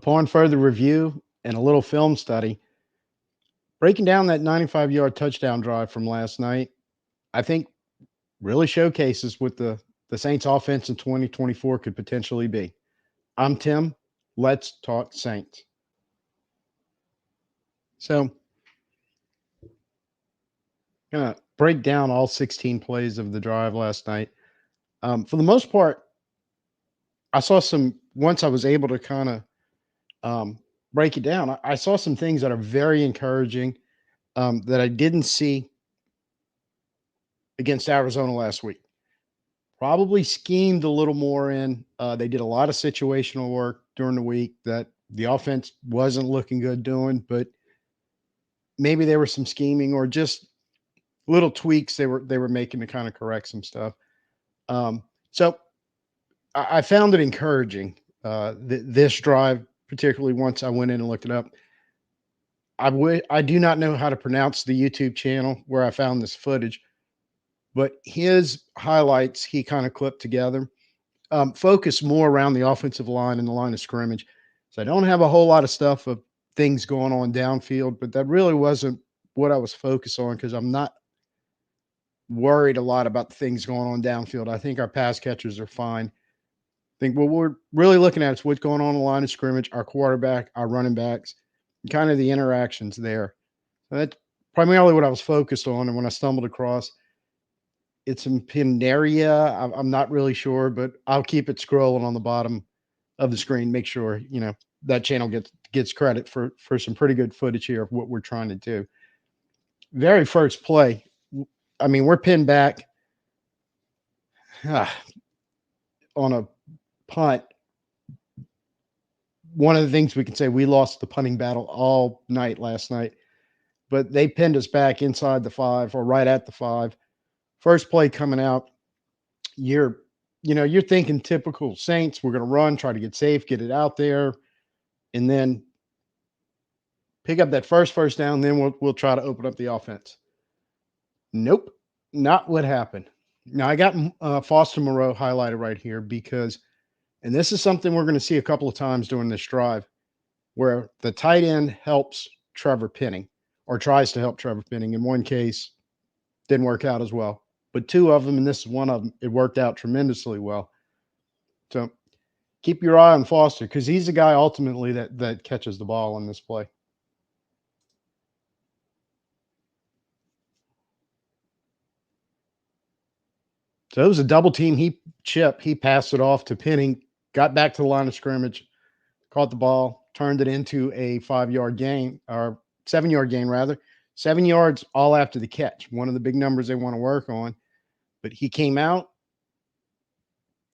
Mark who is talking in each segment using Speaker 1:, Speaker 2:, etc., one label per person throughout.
Speaker 1: Upon further review and a little film study, breaking down that 95-yard touchdown drive from last night, I think really showcases what the Saints offense in 2024 could potentially be. I'm Tim. Let's talk Saints. So, gonna break down all 16 plays of the drive last night. For the most part, I saw some. Once I was able to kind of break it down, I saw some things that are very encouraging that I didn't see against Arizona last week. Probably schemed a little more in. They did a lot of situational work during the week that the offense wasn't looking good doing, but maybe there was some scheming or just little tweaks they were making to kind of correct some stuff. So I found it encouraging. This drive, particularly once I went in and looked it up. I do not know how to pronounce the YouTube channel where I found this footage, but his highlights he kind of clipped together. Focus more around the offensive line and the line of scrimmage. So I don't have a whole lot of stuff of things going on downfield, but that really wasn't what I was focused on because I'm not worried a lot about the things going on downfield. I think our pass catchers are fine. I think what we're really looking at is what's going on in the line of scrimmage, our quarterback, our running backs, and kind of the interactions there. So that's primarily what I was focused on. And when I stumbled across, it's in Pandaria. I'm not really sure, but I'll keep it scrolling on the bottom of the screen. Make sure that channel gets credit for some pretty good footage here of what we're trying to do. Very first play, I mean, we're pinned back on a punt. One of the things we can say, we lost the punting battle all night last night, but they pinned us back inside the 5 or right at the 5. First play coming out, you're thinking typical Saints. We're going to run, try to get safe, get it out there, and then pick up that first down. Then we'll try to open up the offense. Nope, not what happened. Now I got Foster Moreau highlighted right here because, and this is something we're going to see a couple of times during this drive, where the tight end helps Trevor Penning or tries to help Trevor Penning. In one case, didn't work out as well. But two of them, and this is one of them, it worked out tremendously well. So keep your eye on Foster because he's the guy ultimately that catches the ball on this play. So it was a double team. He passed it off to Penning, got back to the line of scrimmage, caught the ball, turned it into a 5-yard gain or 7-yard gain rather. 7 yards all after the catch. One of the big numbers they want to work on. But he came out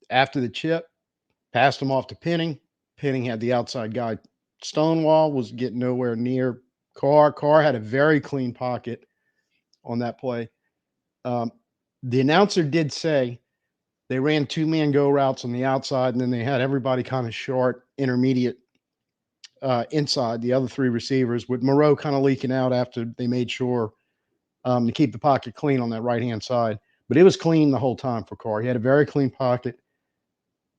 Speaker 1: after the chip, passed him off to Penning. Penning had the outside guy. Stonewall was getting nowhere near Carr. Carr had a very clean pocket on that play. The announcer did say they ran 2-man go routes on the outside, and then they had everybody kind of short, intermediate inside, the other 3 receivers, with Moreau kind of leaking out after they made sure to keep the pocket clean on that right-hand side. But it was clean the whole time for Carr. He had a very clean pocket.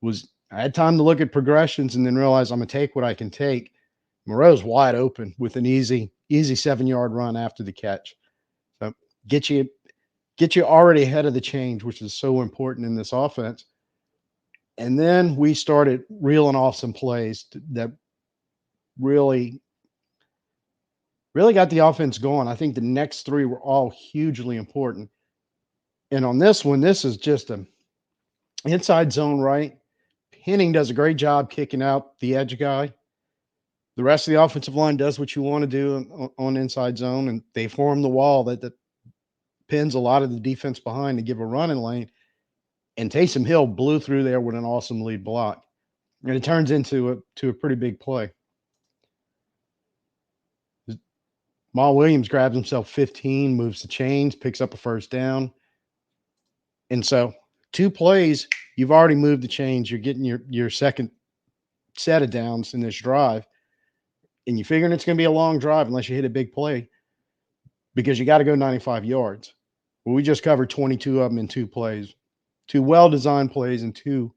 Speaker 1: I had time to look at progressions and then realize I'm going to take what I can take. Moreau's wide open with an easy 7-yard run after the catch. So get you already ahead of the change, which is so important in this offense. And then we started reeling off some plays that really got the offense going. I think the next 3 were all hugely important. And on this one, this is just an inside zone right. Penning does a great job kicking out the edge guy. The rest of the offensive line does what you want to do on inside zone, and they form the wall that pins a lot of the defense behind to give a running lane. And Taysom Hill blew through there with an awesome lead block. And it turns into a pretty big play. Mal Williams grabs himself 15, moves the chains, picks up a first down. And so 2 plays, you've already moved the chains. You're getting your second set of downs in this drive. And you're figuring it's going to be a long drive unless you hit a big play because you got to go 95 yards. Well, we just covered 22 of them in 2 plays, 2 well-designed plays and 2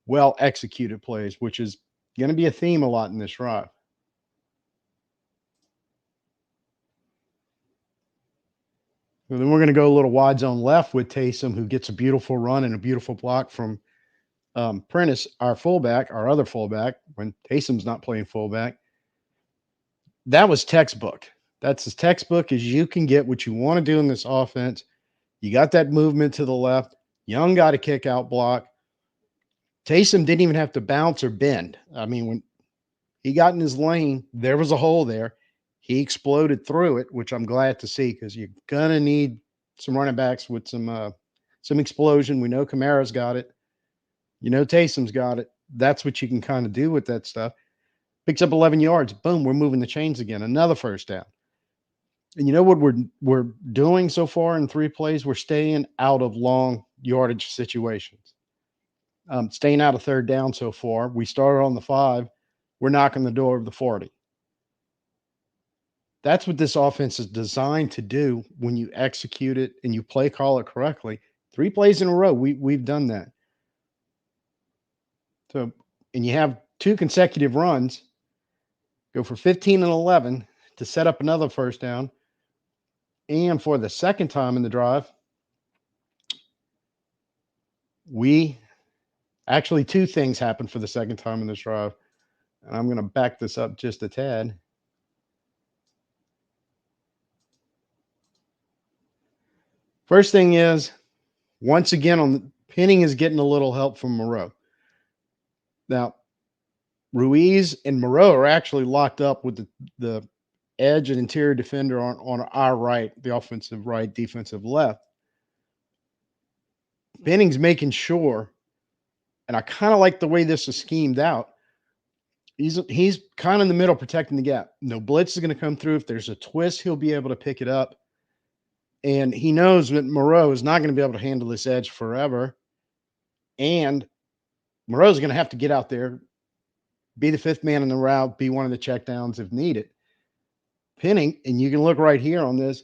Speaker 1: well-executed plays, which is Going to be a theme a lot in this drive. And then we're going to go a little wide zone left with Taysom, who gets a beautiful run and a beautiful block from Prentice, our fullback, our other fullback, when Taysom's not playing fullback. That was textbook. That's as textbook as you can get what you want to do in this offense. You got that movement to the left. Young got a kick out block. Taysom didn't even have to bounce or bend. I mean, when he got in his lane, there was a hole there. He exploded through it, which I'm glad to see because you're gonna need some running backs with some explosion. We know Kamara's got it. You know Taysom's got it. That's what you can kind of do with that stuff. Picks up 11 yards. Boom, we're moving the chains again. Another first down. And you know what we're doing so far in 3 plays? We're staying out of long yardage situations. Staying out of third down so far. We started on the 5. We're knocking the door of the 40. That's what this offense is designed to do when you execute it and you play call it correctly. 3 plays in a row, we've done that. So, and you have 2 consecutive runs, go for 15 and 11 to set up another first down. And for the second time in the drive, we actually 2 things happened for the second time in this drive. And I'm going to back this up just a tad. First thing is, once again, Penning is getting a little help from Moreau. Now, Ruiz and Moreau are actually locked up with the edge and interior defender on our right, the offensive right, defensive left. Penning's making sure, and I kind of like the way this is schemed out. He's kind of in the middle protecting the gap. No blitz is going to come through. If there's a twist, he'll be able to pick it up. And he knows that Moreau is not going to be able to handle this edge forever. And Moreau's going to have to get out there, be the 5th man in the route, be one of the checkdowns if needed. Penning, and you can look right here on this,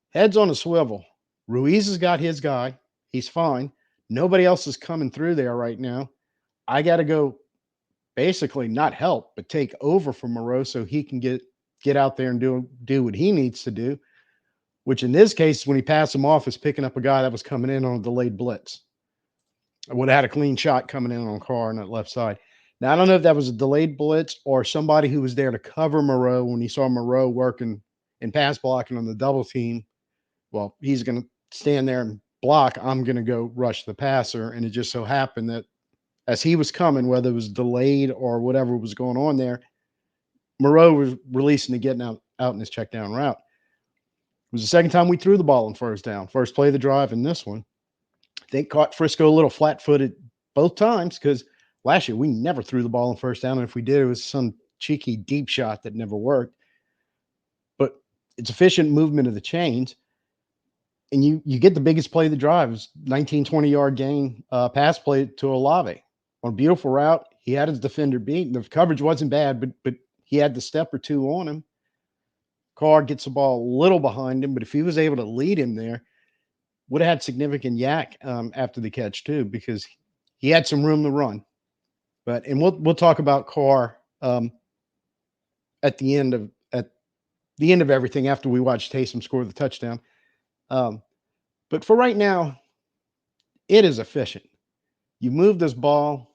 Speaker 1: heads on a swivel. Ruiz has got his guy. He's fine. Nobody else is coming through there right now. I got to go basically not help, but take over from Moreau so he can get out there and do what he needs to do, which in this case, when he passed him off, is picking up a guy that was coming in on a delayed blitz. I would have had a clean shot coming in on Carr on that left side. Now, I don't know if that was a delayed blitz or somebody who was there to cover Moreau when he saw Moreau working and pass blocking on the double team. Well, he's going to stand there and block. I'm going to go rush the passer. And it just so happened that as he was coming, whether it was delayed or whatever was going on there, Moreau was releasing to getting out in his check down route. It was the second time we threw the ball in first down. First play of the drive in this one. I think caught Frisco a little flat-footed both times because last year we never threw the ball in first down. And if we did, it was some cheeky deep shot that never worked. But it's efficient movement of the chains. And you get the biggest play of the drive. It was 19, 20-yard gain pass play to Olave. On a beautiful route, he had his defender beat. The coverage wasn't bad, but he had the step or 2 on him. Carr gets the ball a little behind him, but if he was able to lead him there, would have had significant yak after the catch too, because he had some room to run. And we'll talk about Carr at the end of everything after we watch Taysom score the touchdown. But for right now, it is efficient. You move this ball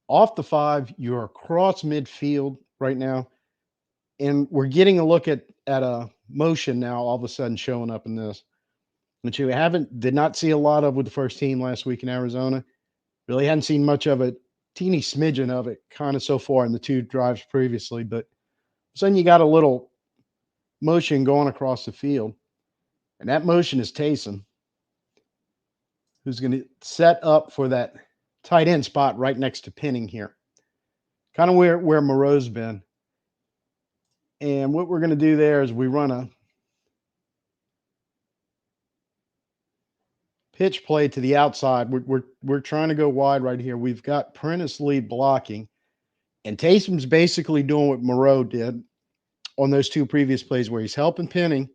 Speaker 1: off the 5. You're across midfield right now. And we're getting a look at a motion now all of a sudden showing up in this, which you did not see a lot of with the first team last week in Arizona. Really hadn't seen much of it, teeny smidgen of it kind of so far in the 2 drives previously. But sudden you got a little motion going across the field. And that motion is Taysom, who's going to set up for that tight end spot right next to Penning here. Kind of where Moreau's been. And what we're going to do there is we run a pitch play to the outside. We're trying to go wide right here. We've got Prentice lead blocking, and Taysom's basically doing what Moreau did on those 2 previous plays where he's helping Penning,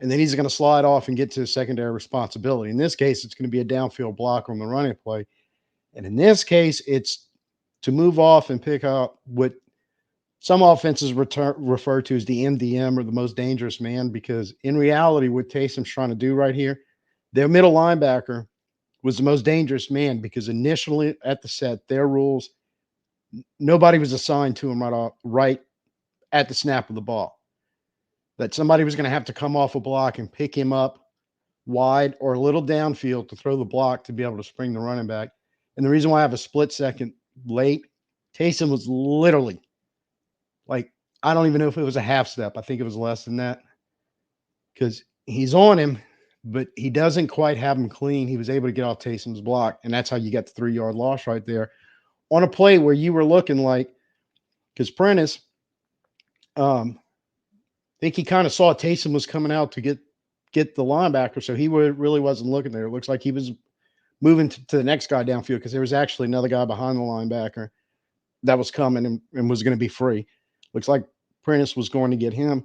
Speaker 1: and then he's going to slide off and get to his secondary responsibility. In this case, it's going to be a downfield block on the running play. And in this case, it's to move off and pick up what some offenses refer to as the MDM, or the most dangerous man, because in reality, what Taysom's trying to do right here, their middle linebacker was the most dangerous man, because initially at the set, their rules, nobody was assigned to him right at the snap of the ball. That somebody was going to have to come off a block and pick him up wide or a little downfield to throw the block to be able to spring the running back. And the reason why I have a split second late, Taysom was literally like, I don't even know if it was a half step. I think it was less than that, because he's on him, but he doesn't quite have him clean. He was able to get off Taysom's block, and that's how you get the 3-yard loss right there on a play where you were looking like, because Prentice, I think he kind of saw Taysom was coming out to get the linebacker, so he really wasn't looking there. It looks like he was moving to the next guy downfield, because there was actually another guy behind the linebacker that was coming and was going to be free. Looks like Prentice was going to get him.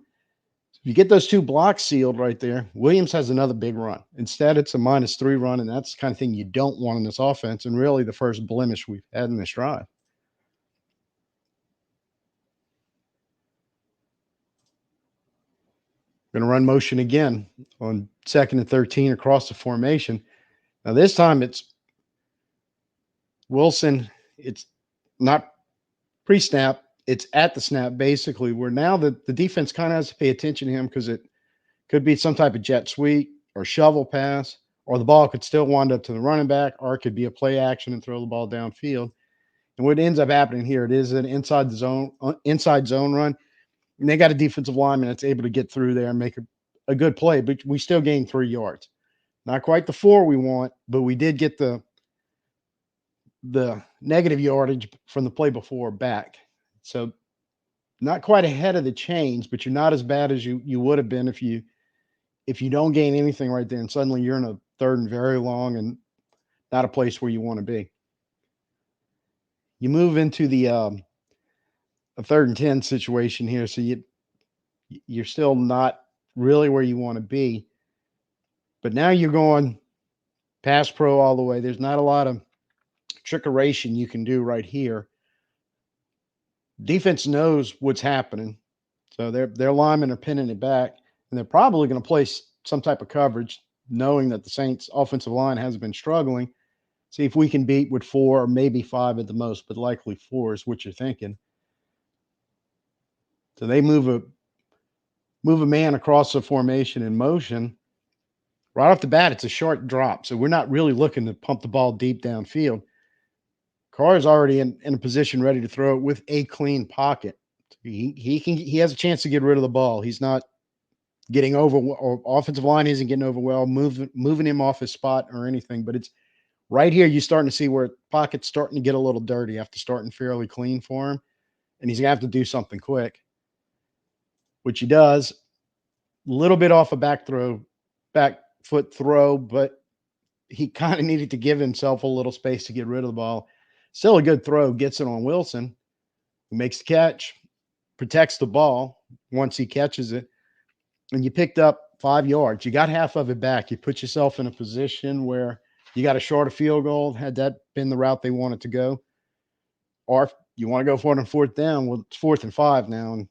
Speaker 1: You get those two blocks sealed right there. Williams has another big run. Instead, it's a -3 run, and that's the kind of thing you don't want in this offense, and really the first blemish we've had in this drive. Going to run motion again on 2nd and 13 across the formation. Now, this time it's Wilson. It's not pre-snap. It's at the snap, basically, where now the defense kind of has to pay attention to him, because it could be some type of jet sweep or shovel pass, or the ball could still wind up to the running back, or it could be a play action and throw the ball downfield. And what ends up happening here, it is an inside zone run, and they got a defensive lineman that's able to get through there and make a good play, but we still gained 3 yards. Not quite the 4 we want, but we did get the negative yardage from the play before back. So not quite ahead of the chains, but you're not as bad as you would have been if you don't gain anything right there, and suddenly you're in a 3rd and very long and not a place where you want to be. You move into the a 3rd and 10 situation here, so you're still not really where you want to be, but now you're going pass pro all the way. There's not a lot of trickeration you can do right here. Defense knows what's happening, so their linemen are pinning it back, and they're probably going to place some type of coverage, knowing that the Saints' offensive line has been struggling. See if we can beat with 4 or maybe 5 at the most, but likely 4 is what you're thinking. So they move a man across the formation in motion. Right off the bat, it's a short drop, so we're not really looking to pump the ball deep downfield. Carr is already in a position ready to throw it with a clean pocket. He has a chance to get rid of the ball. He's not getting over, or offensive line isn't getting over well, moving him off his spot or anything. But it's right here, you're starting to see where pocket's starting to get a little dirty after starting fairly clean for him, and he's gonna have to do something quick, which he does. A little bit off a back foot throw, but he kind of needed to give himself a little space to get rid of the ball. Still a good throw, gets it on Wilson, who makes the catch, protects the ball once he catches it, and you picked up 5 yards. You got half of it back. You put yourself in a position where you got a shorter field goal, had that been the route they wanted to go. Or if you want to go for it on 4th down, well, it's 4th and 5 now, and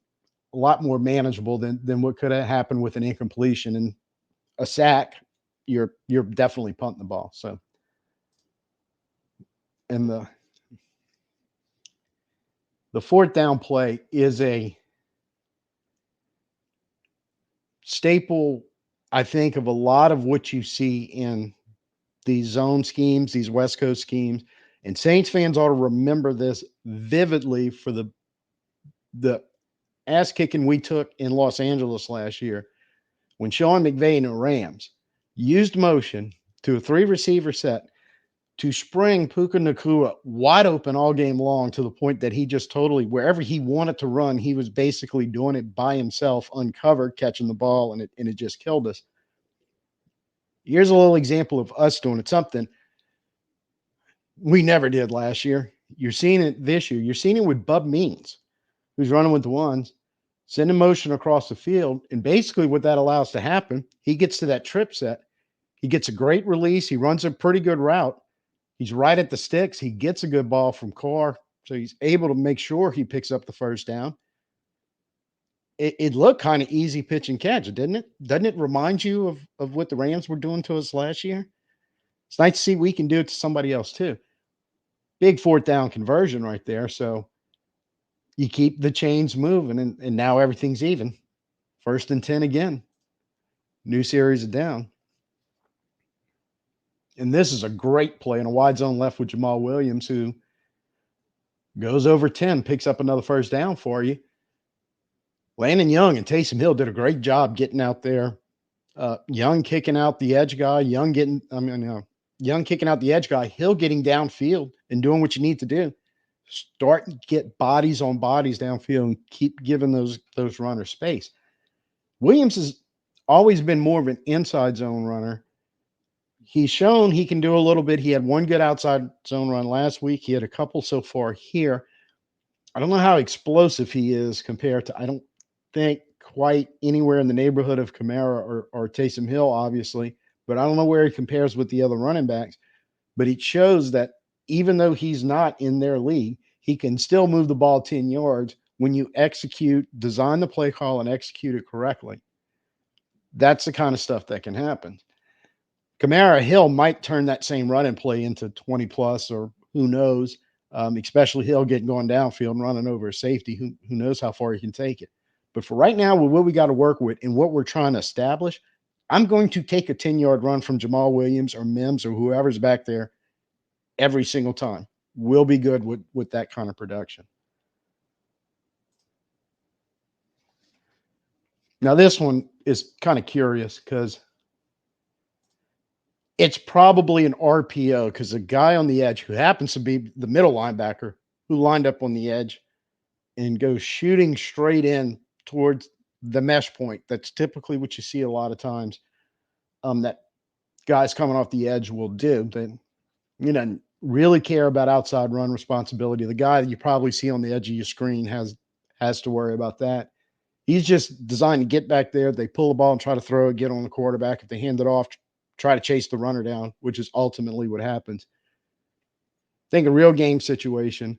Speaker 1: a lot more manageable than what could have happened with an incompletion and a sack. You're definitely punting the ball. So, and the 4th down play is a staple, I think, of a lot of what you see in these zone schemes, these West Coast schemes. And Saints fans ought to remember this vividly for the ass kicking we took in Los Angeles last year when Sean McVay and the Rams used motion to a 3-receiver set to spring Puka Nacua wide open all game long, to the point that he just totally, wherever he wanted to run, he was basically doing it by himself, uncovered, catching the ball, and it just killed us. Here's a little example of us doing it, something we never did last year. You're seeing it this year. You're seeing it with Bub Means, who's running with the ones, sending motion across the field. And basically what that allows to happen, he gets to that trip set. He gets a great release. He runs a pretty good route. He's right at the sticks. He gets a good ball from Carr. So he's able to make sure he picks up the first down. It looked kind of easy pitch and catch, didn't it? Doesn't it remind you of what the Rams were doing to us last year? It's nice to see we can do it to somebody else too. Big fourth down conversion right there. So you keep the chains moving, and now everything's even. First and 10 again. New series of down. And this is a great play in a wide zone left with Jamal Williams, who goes over 10, picks up another first down for you. Landon Young and Taysom Hill did a great job getting out there. Young kicking out the edge guy, Young kicking out the edge guy, Hill getting downfield and doing what you need to do. Start and get bodies on bodies downfield and keep giving those runners space. Williams has always been more of an inside zone runner. He's shown he can do a little bit. He had one good outside zone run last week. He had a couple so far here. I don't know how explosive he is compared to, I don't think quite anywhere in the neighborhood of Kamara or Taysom Hill, obviously, but I don't know where he compares with the other running backs. But it shows that even though he's not in their league, he can still move the ball 10 yards when you design the play call and execute it correctly. That's the kind of stuff that can happen. Kamara Hill might turn that same running play into 20 plus, or who knows, especially Hill getting going downfield and running over a safety. Who knows how far he can take it. But for right now, with what we got to work with and what we're trying to establish, I'm going to take a 10-yard run from Jamal Williams or Mims or whoever's back there every single time. We'll be good with that kind of production. Now, this one is kind of curious because it's probably an RPO, because the guy on the edge, who happens to be the middle linebacker, who lined up on the edge and goes shooting straight in towards the mesh point. That's typically what you see a lot of times, that guys coming off the edge will do. They, really care about outside run responsibility. The guy that you probably see on the edge of your screen has to worry about that. He's just designed to get back there. They pull the ball and try to throw it, get on the quarterback. If they hand it off, try to chase the runner down, which is ultimately what happens. Think a real game situation.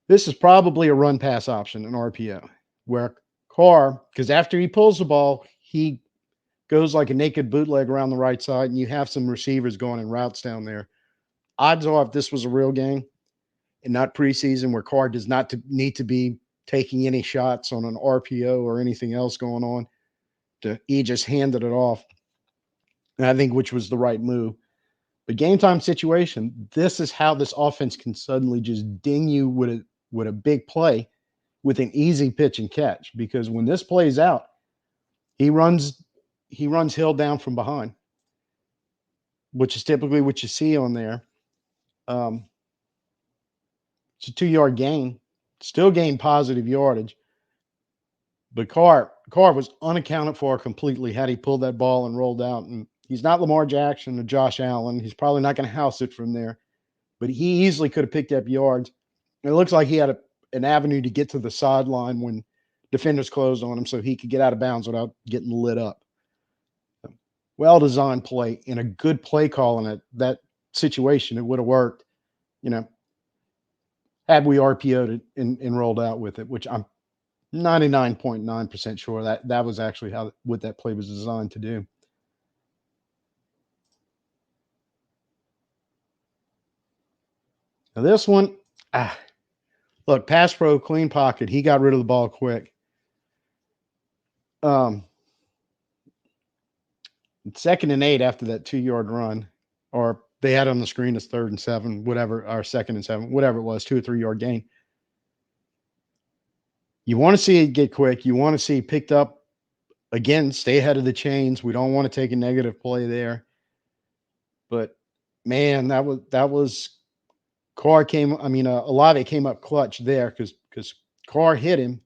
Speaker 1: This is probably a run pass option, an RPO, where Carr, because after he pulls the ball, he goes like a naked bootleg around the right side, and you have some receivers going in routes down there. Odds are, if this was a real game and not preseason, where Carr does not need to be taking any shots on an RPO or anything else going on, he just handed it off. And I think which was the right move. But game time situation, this is how this offense can suddenly just ding you with a big play with an easy pitch and catch. Because when this plays out, he runs Hill down from behind, which is typically what you see on there. It's a 2-yard gain, still gain positive yardage. But Carr was unaccounted for completely had he pulled that ball and rolled out. And he's not Lamar Jackson or Josh Allen. He's probably not going to house it from there. But he easily could have picked up yards. It looks like he had an avenue to get to the sideline when defenders closed on him so he could get out of bounds without getting lit up. Well-designed play and a good play call in that situation. It would have worked, had we RPO'd it and rolled out with it, which I'm 99.9% sure that was actually what that play was designed to do. Now this one, look, pass pro, clean pocket. He got rid of the ball quick. Second and 8 after that 2-yard run, or they had on the screen as 3rd and 7, whatever, or 2nd and 7, whatever it was, 2 or 3-yard gain. You want to see it get quick. You want to see picked up again, stay ahead of the chains. We don't want to take a negative play there. But man, that was Carr Olave came up clutch there because Carr hit him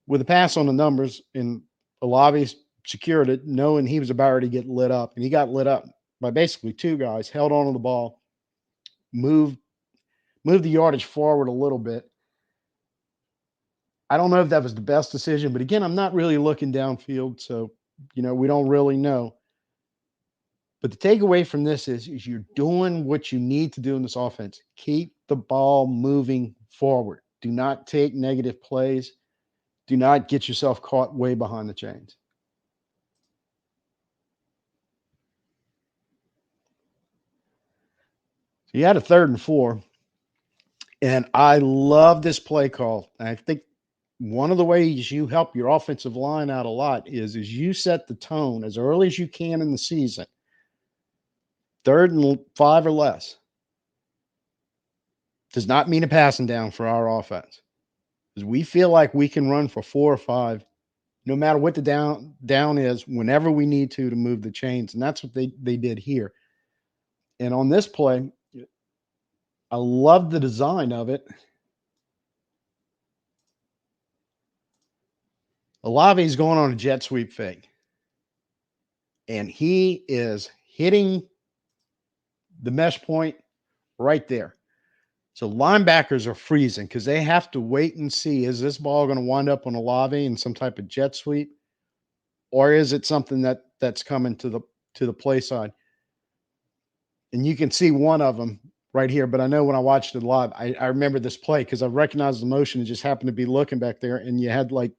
Speaker 1: with a pass on the numbers, and Olave secured it, knowing he was about to get lit up. And he got lit up by basically 2 guys, held on to the ball, moved the yardage forward a little bit. I don't know if that was the best decision, but again, I'm not really looking downfield, so we don't really know. But the takeaway from this is you're doing what you need to do in this offense. Keep the ball moving forward. Do not take negative plays. Do not get yourself caught way behind the chains. So you had a 3rd and 4, and I love this play call. I think one of the ways you help your offensive line out a lot is you set the tone as early as you can in the season. 3rd and 5 or less does not mean a passing down for our offense. Because we feel like we can run for 4 or 5 no matter what the down is, whenever we need to move the chains. And that's what they did here. And on this play, I love the design of it. Olave is going on a jet sweep fake. And he is hitting the mesh point right there. So linebackers are freezing because they have to wait and see, is this ball going to wind up on Olave in some type of jet sweep? Or is it something that's coming to the play side? And you can see one of them right here. But I know when I watched it live, I remember this play because I recognized the motion and just happened to be looking back there. And you had like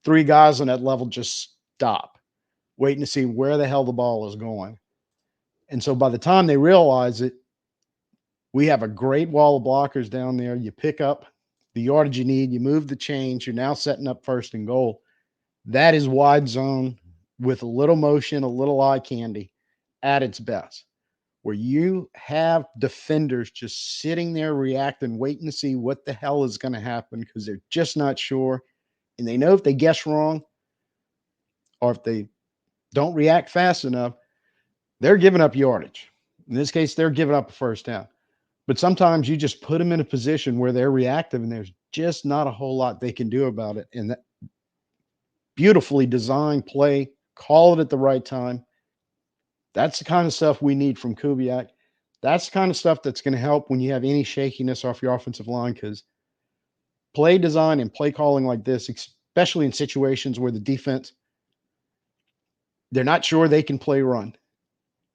Speaker 1: 3 guys on that level just stop, waiting to see where the hell the ball is going. And so by the time they realize it, we have a great wall of blockers down there. You pick up the yardage you need, you move the chains, you're now setting up 1st and goal. That is wide zone with a little motion, a little eye candy at its best, where you have defenders just sitting there reacting, waiting to see what the hell is going to happen because they're just not sure. And they know if they guess wrong or if they don't react fast enough, they're giving up yardage. In this case, they're giving up a 1st down. But sometimes you just put them in a position where they're reactive and there's just not a whole lot they can do about it. And that beautifully designed play, call it at the right time. That's the kind of stuff we need from Kubiak. That's the kind of stuff that's going to help when you have any shakiness off your offensive line, because play design and play calling like this, especially in situations where the defense, they're not sure they can play run.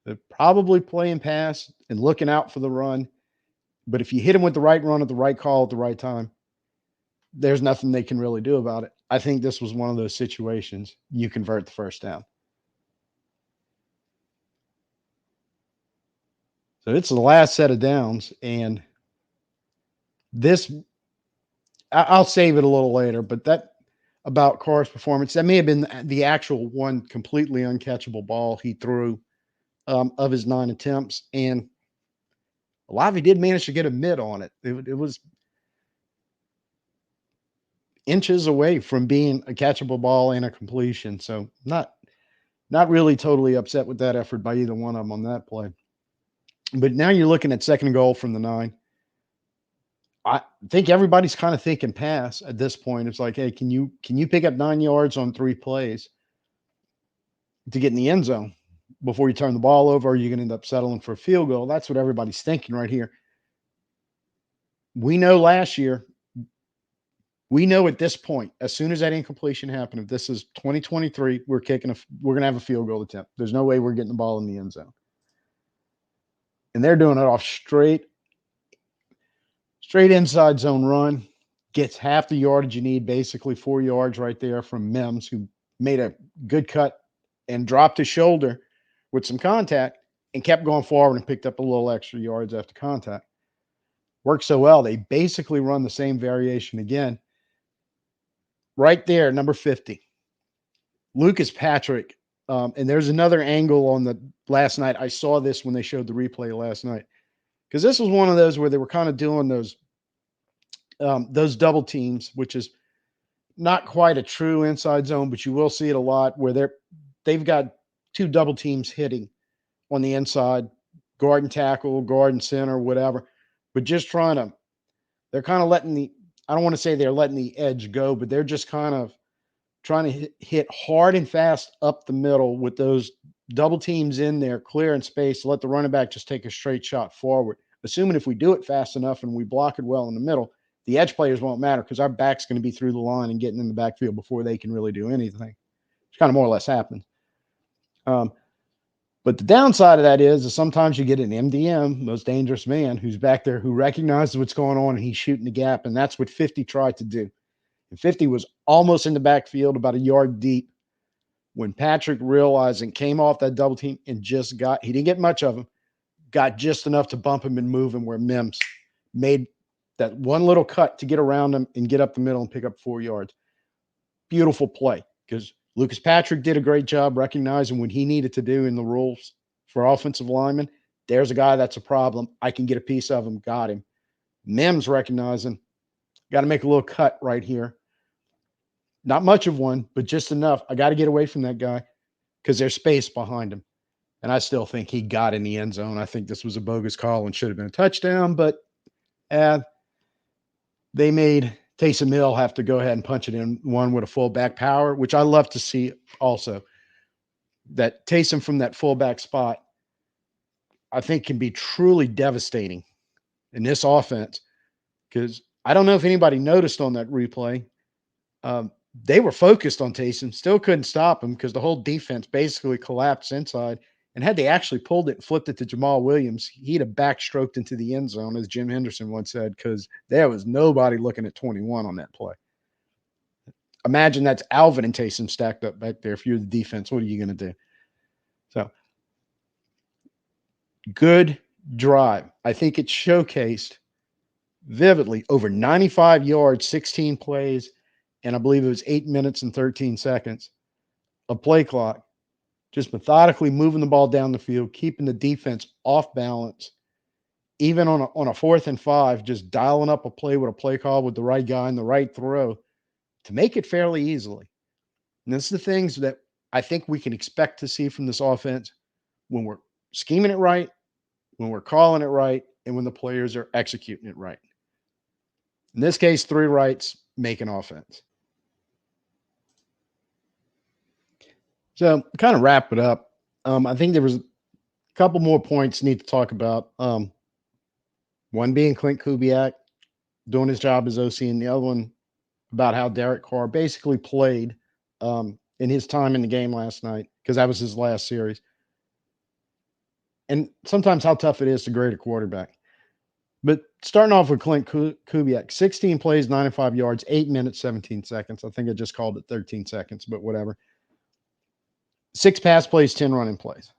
Speaker 1: They're probably playing pass and looking out for the run. But if you hit them with the right run at the right call at the right time, there's nothing they can really do about it. I think this was one of those situations you convert the 1st down. So it's the last set of downs, and this, I'll save it a little later, but that about Carr's performance, that may have been the actual one completely uncatchable ball he threw of his 9 attempts. And Olave did manage to get a mid on it. It was inches away from being a catchable ball and a completion. So not really totally upset with that effort by either one of them on that play. But now you're looking at 2nd and goal from the 9. I think everybody's kind of thinking pass at this point. It's like, hey, can you pick up 9 yards on 3 plays to get in the end zone before you turn the ball over? Or are you going to end up settling for a field goal? That's what everybody's thinking right here. We know last year, we know at this point, as soon as that incompletion happened, if this is 2023, we're going to have a field goal attempt. There's no way we're getting the ball in the end zone. And they're doing it off straight inside zone run, gets half the yardage you need, basically 4 yards right there from Mims, who made a good cut and dropped his shoulder with some contact and kept going forward and picked up a little extra yards after contact. Worked so well, they basically run the same variation again. Right there, number 50, Lucas Patrick. And there's another angle on the last night. I saw this when they showed the replay last night, because this was one of those where they were kind of doing those double teams, which is not quite a true inside zone, but you will see it a lot where they've got 2 double teams hitting on the inside, guard and tackle, guard and center, whatever, but just they're kind of letting I don't want to say they're letting the edge go, but they're just kind of trying to hit hard and fast up the middle with those double teams in there, clearing space, let the running back just take a straight shot forward. Assuming if we do it fast enough and we block it well in the middle, the edge players won't matter because our back's going to be through the line and getting in the backfield before they can really do anything. It's kind of more or less happens. But the downside of that is sometimes you get an MDM, most dangerous man, who's back there who recognizes what's going on and he's shooting the gap. And that's what 50 tried to do. And 50 was almost in the backfield, about a yard deep, when Patrick realized and came off that double team and just he didn't get much of him, got just enough to bump him and move him, where Mims made that one little cut to get around him and get up the middle and pick up 4 yards. Beautiful play, because Lucas Patrick did a great job recognizing what he needed to do in the rules for offensive linemen. There's a guy that's a problem. I can get a piece of him. Got him. Mims recognizing, got to make a little cut right here. Not much of one, but just enough. I got to get away from that guy because there's space behind him. And I still think he got in the end zone. I think this was a bogus call and should have been a touchdown, but they made Taysom Hill have to go ahead and punch it in, one with a fullback power, which I love to see also. That Taysom from that fullback spot, I think, can be truly devastating in this offense, because I don't know if anybody noticed on that replay. They were focused on Taysom, still couldn't stop him because the whole defense basically collapsed inside. And had they actually pulled it and flipped it to Jamal Williams, he'd have backstroked into the end zone, as Jim Henderson once said, because there was nobody looking at 21 on that play. Imagine that's Alvin and Taysom stacked up back there. If you're the defense, what are you going to do? So, good drive. I think it showcased vividly over 95 yards, 16 plays, and I believe it was 8 minutes and 13 seconds of play clock. Just methodically moving the ball down the field, keeping the defense off balance, even on a 4th and 5, just dialing up a play with a play call with the right guy and the right throw to make it fairly easily. And this is the things that I think we can expect to see from this offense when we're scheming it right, when we're calling it right, and when the players are executing it right. In this case, 3 rights make an offense. So, kind of wrap it up. I think there was a couple more points need to talk about. One being Klint Kubiak doing his job as OC, and the other one about how Derek Carr basically played in his time in the game last night, because that was his last series. And sometimes how tough it is to grade a quarterback. But starting off with Klint Kubiak, 16 plays, 95 yards, 8 minutes, 17 seconds. I think I just called it 13 seconds, but whatever. 6 pass plays, 10 running plays.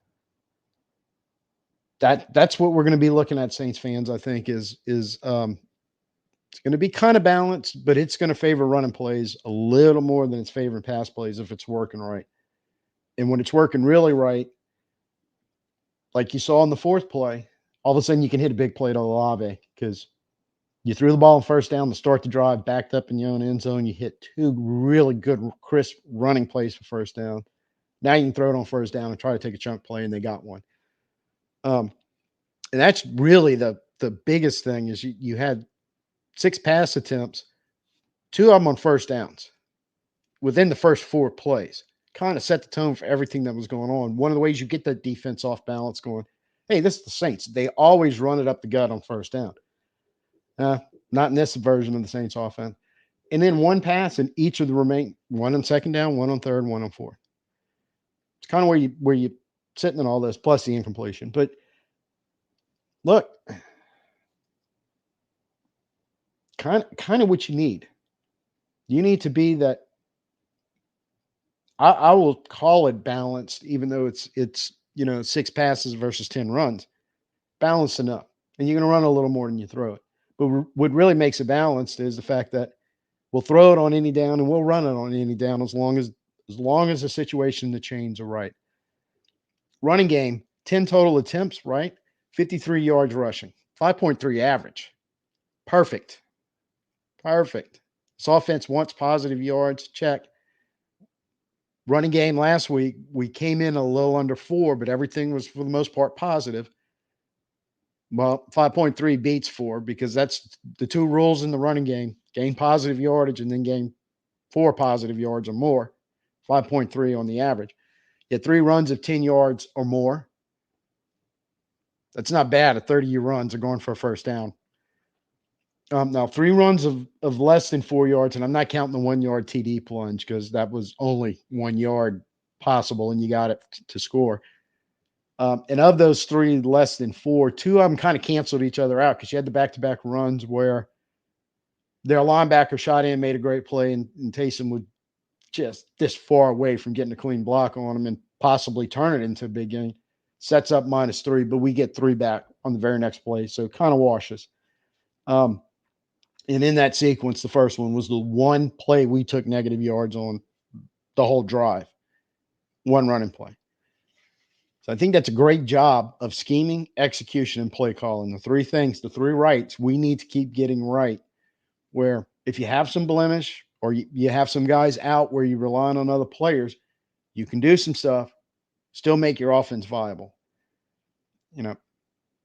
Speaker 1: That's what we're going to be looking at, Saints fans. I think is it's going to be kind of balanced, but it's going to favor running plays a little more than it's favoring pass plays if it's working right. And when it's working really right, like you saw in the 4th play, all of a sudden you can hit a big play to Olave because you threw the ball on 1st down to start the drive, backed up in your own end zone. You hit 2 really good, crisp running plays for 1st down. Now you can throw it on 1st down and try to take a chunk play, and they got one. And that's really the biggest thing is you had 6 pass attempts, 2 of them on 1st downs within the first 4 plays. Kind of set the tone for everything that was going on. One of the ways you get that defense off balance going, hey, this is the Saints. They always run it up the gut on 1st down. Not in this version of the Saints offense. And then 1 pass in each of the remaining, 1 on 2nd down, 1 on 3rd, 1 on 4th. It's kind of where you sitting in all this, plus the incompletion. But look, kind of what you need. You need to be that. I will call it balanced, even though it's 6 passes versus 10 runs, balanced enough, and you're going to run a little more than you throw it. But what really makes it balanced is the fact that we'll throw it on any down and we'll run it on any down as long as the situation, the chains are right. Running game, 10 total attempts, right? 53 yards rushing, 5.3 average. Perfect. This offense wants positive yards. Check. Running game last week, we came in a little under 4, but everything was for the most part positive. Well, 5.3 beats 4 because that's the 2 rules in the running game: gain positive yardage and then gain 4 positive yards or more. 5.3 on the average. You had 3 runs of 10 yards or more. That's not bad. 30 runs are going for a 1st down. Now 3 runs of less than 4 yards, and I'm not counting the 1 yard TD plunge because that was only 1 yard possible, and you got it to score. And of those three less than four, two of them kind of canceled each other out because you had the back-to-back runs where their linebacker shot in, made a great play, and Taysom would just this far away from getting a clean block on him and possibly turn it into a big game. Sets up -3, but we get three back on the very next play. So it kind of washes. Um, and in that sequence, the first one was the one play we took negative yards on the whole drive, one running play. So I think that's a great job of scheming, execution, and play calling. The three things, the three rights we need to keep getting right. Where if you have some blemish or you have some guys out where you're relying on other players, you can do some stuff, still make your offense viable. You know,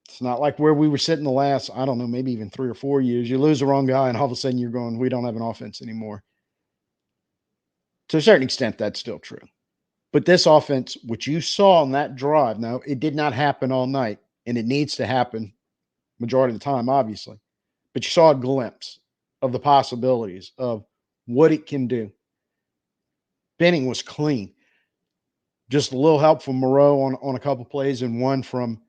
Speaker 1: it's not like where we were sitting the last, I don't know, maybe even 3 or 4 years. You lose the wrong guy, and all of a sudden you're going, we don't have an offense anymore. To a certain extent, that's still true. But this offense, which you saw on that drive, now it did not happen all night, and it needs to happen majority of the time, obviously. But you saw a glimpse of the possibilities of what it can do. Benning was clean. Just a little help from Moreau on a couple plays and one from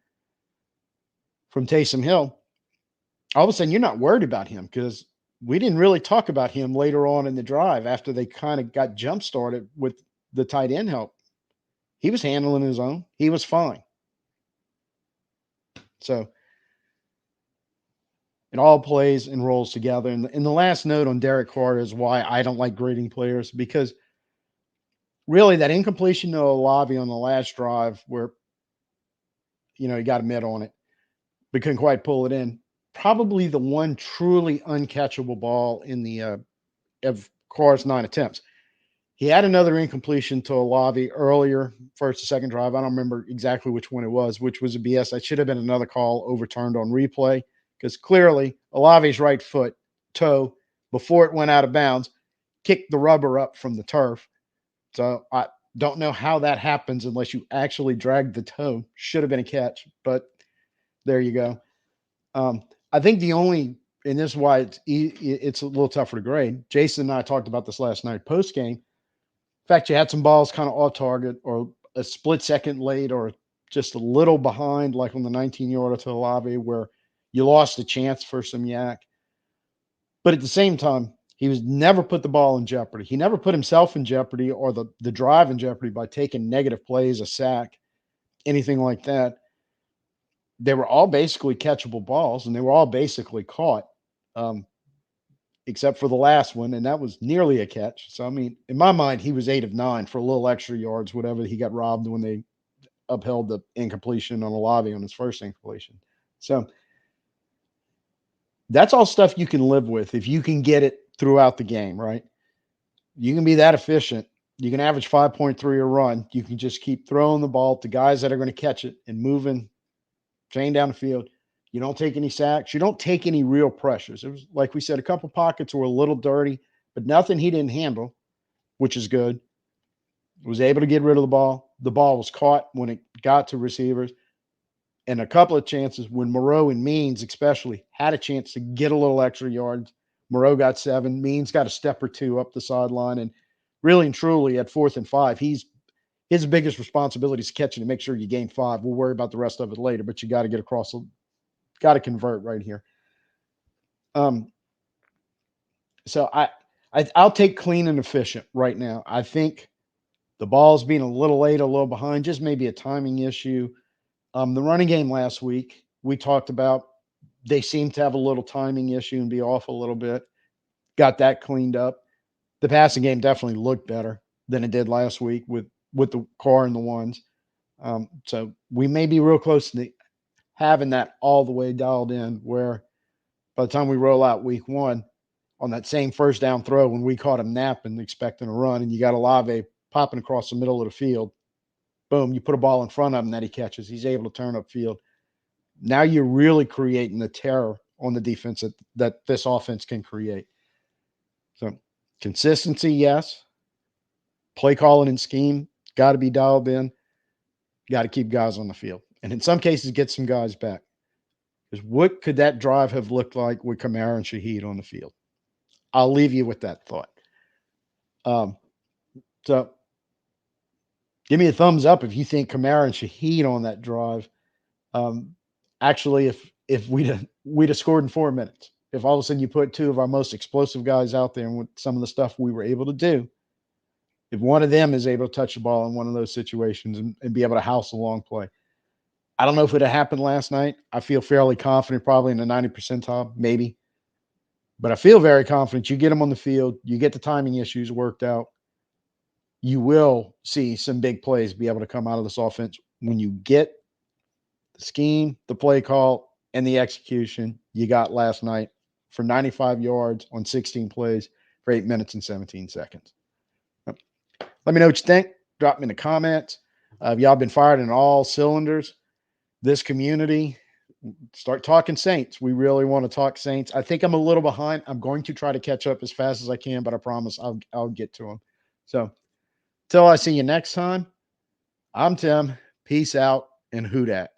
Speaker 1: Taysom Hill. All of a sudden, you're not worried about him because we didn't really talk about him later on in the drive after they kind of got jump started with the tight end help. He was handling his own. He was fine. So it all plays and rolls together. And the last note on Derek Carr is why I don't like grading players, because really that incompletion to Olave on the last drive where, he got a mid on it, but couldn't quite pull it in. Probably the one truly uncatchable ball in the of Carr's 9 attempts. He had another incompletion to Olave earlier, first or second drive. I don't remember exactly which one it was, which was a BS. That should have been another call overturned on replay because clearly Olave's right foot toe, before it went out of bounds, kicked the rubber up from the turf. So I don't know how that happens unless you actually drag the toe. Should have been a catch, but there you go. I think the only, and this is why it's a little tougher to grade. Jason and I talked about this last night post game. In fact, you had some balls kind of off target or a split second late or just a little behind, like on the 19-yarder to Olave, where you lost a chance for some yak. But at the same time, he was never put the ball in jeopardy. He never put himself in jeopardy or the drive in jeopardy by taking negative plays, a sack, anything like that. They were all basically catchable balls, and they were all basically caught, except for the last one, and that was nearly a catch. So, I mean, in my mind, he was 8 of 9 for a little extra yards, whatever he got robbed when they upheld the incompletion on Olave on his first incompletion. So that's all stuff you can live with if you can get it throughout the game, right? You can be that efficient. You can average 5.3 a run. You can just keep throwing the ball to guys that are going to catch it and moving chain down the field. You don't take any sacks. You don't take any real pressures. It was, like we said, a couple pockets were a little dirty, but nothing he didn't handle, which is good. Was able to get rid of the ball. The ball was caught when it got to receivers. And a couple of chances when Moreau and Means especially had a chance to get a little extra yards. Moreau got 7. Means got a step or two up the sideline. And really and truly at 4th and 5, his biggest responsibility is catching to make sure you gain 5. We'll worry about the rest of it later, but you got to get across, got to convert right here. So I'll take clean and efficient right now. I think the ball's being a little late, a little behind, just maybe a timing issue. The running game last week, we talked about, they seem to have a little timing issue and be off a little bit. Got that cleaned up. The passing game definitely looked better than it did last week with the Carr and the ones. So we may be real close to having that all the way dialed in, where by the time we roll out week 1 on that same first down throw, when we caught him napping, expecting a run, and you got Olave popping across the middle of the field, boom, you put a ball in front of him that he catches. He's able to turn upfield. Now you're really creating the terror on the defense that this offense can create. So consistency, yes. Play calling and scheme, got to be dialed in. Got to keep guys on the field. And in some cases, get some guys back. Because what could that drive have looked like with Kamara and Shaheed on the field? I'll leave you with that thought. So Give me a thumbs up if you think Kamara and Shaheed on that drive. Um, Actually, if we'd have scored in 4 minutes, if all of a sudden you put two of our most explosive guys out there and with some of the stuff we were able to do, if one of them is able to touch the ball in one of those situations and be able to house a long play. I don't know if it had happened last night. I feel fairly confident, probably in the 90 percentile, maybe. But I feel very confident. You get them on the field, you get the timing issues worked out, you will see some big plays be able to come out of this offense when you get the scheme, the play call, and the execution you got last night for 95 yards on 16 plays for 8 minutes and 17 seconds. Let me know what you think. Drop me in the comments. Y'all been fired in all cylinders. This community, start talking Saints. We really want to talk Saints. I think I'm a little behind. I'm going to try to catch up as fast as I can, but I promise I'll get to them. So till I see you next time, I'm Tim. Peace out and hoot at.